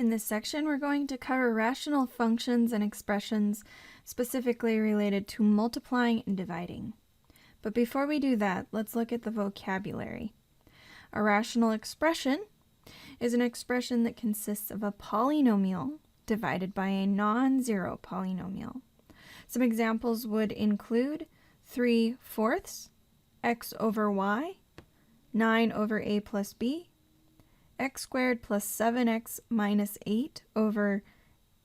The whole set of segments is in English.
In this section, we're going to cover rational functions and expressions specifically related to multiplying and dividing. But before we do that, let's look at the vocabulary. A rational expression is an expression that consists of a polynomial divided by a non-zero polynomial. Some examples would include 3/4, x over y, 9 over a plus b, x squared plus 7x minus 8 over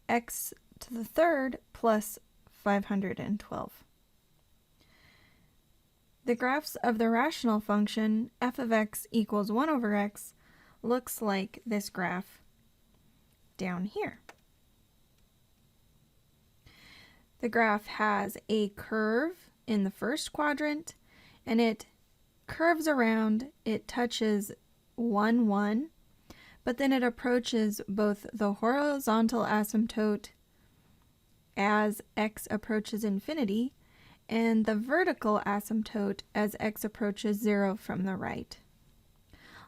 x to the third plus 512. The graphs of the rational function f of x equals 1 over x looks like this graph down here. The graph has a curve in the first quadrant, and it curves around, it touches 1, 1, but then it approaches both the horizontal asymptote as x approaches infinity and the vertical asymptote as x approaches 0 from the right.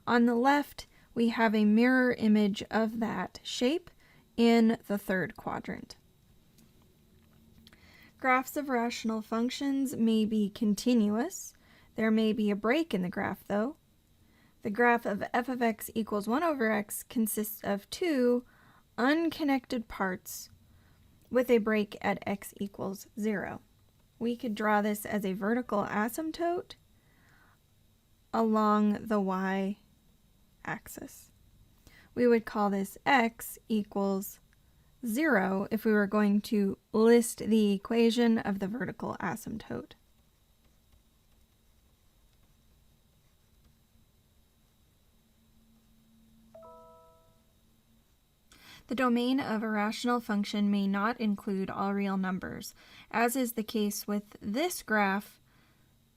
On the left, we have a mirror image of that shape in the third quadrant. Graphs of rational functions may be continuous. There may be a break in the graph, though. The graph of f of x equals 1 over x consists of two unconnected parts with a break at x equals 0. We could draw this as a vertical asymptote along the y-axis. We would call this x equals 0 if we were going to list the equation of the vertical asymptote. The domain of a rational function may not include all real numbers. As is the case with this graph,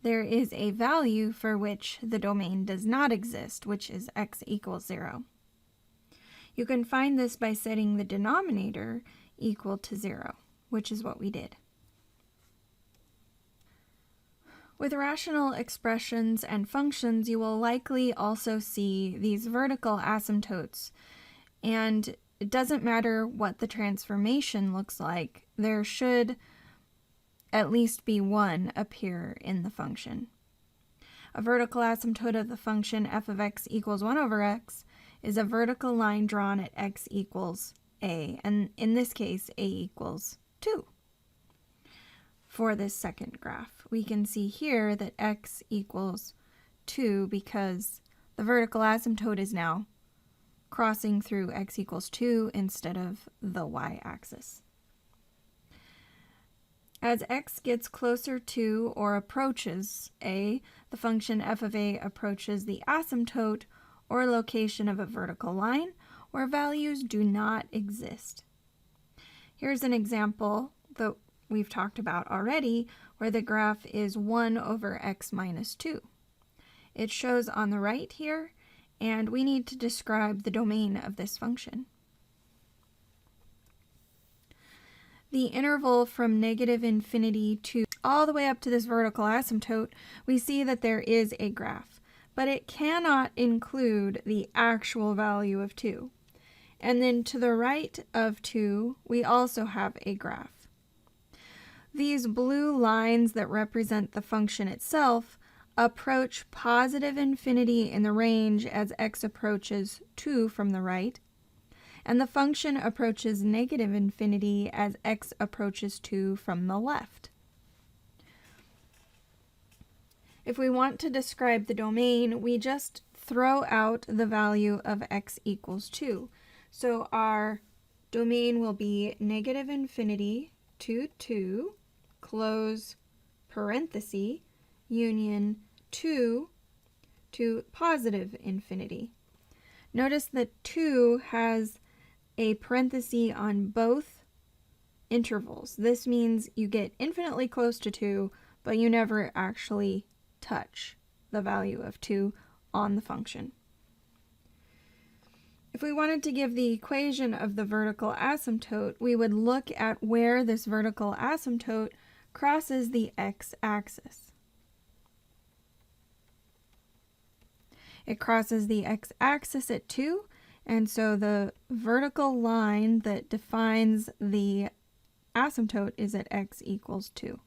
there is a value for which the domain does not exist, which is x equals 0. You can find this by setting the denominator equal to 0, which is what we did. With rational expressions and functions, you will likely also see these vertical asymptotes, and it doesn't matter what the transformation looks like, there should at least be one appear in the function. A vertical asymptote of the function f of x equals 1 over x is a vertical line drawn at x equals a, and in this case, a equals 2. For this second graph, we can see here that x equals 2 because the vertical asymptote is now crossing through x equals 2 instead of the y-axis. As x gets closer to or approaches a, the function f of a approaches the asymptote or location of a vertical line where values do not exist. Here's an example that we've talked about already where the graph is 1 over x minus 2. It shows on the right here, and we need to describe the domain of this function. The interval from negative infinity to all the way up to this vertical asymptote, we see that there is a graph, but it cannot include the actual value of 2. And then to the right of 2, we also have a graph. These blue lines that represent the function itself approach positive infinity in the range as x approaches 2 from the right, and the function approaches negative infinity as x approaches 2 from the left. If we want to describe the domain, we just throw out the value of x equals 2. So our domain will be negative infinity to 2, close parenthesis, union 2 to positive infinity. Notice that 2 has a parenthesis on both intervals. This means you get infinitely close to 2, but you never actually touch the value of 2 on the function. If we wanted to give the equation of the vertical asymptote, we would look at where this vertical asymptote crosses the x-axis. It crosses the x-axis at 2, And so the vertical line that defines the asymptote is at x equals 2.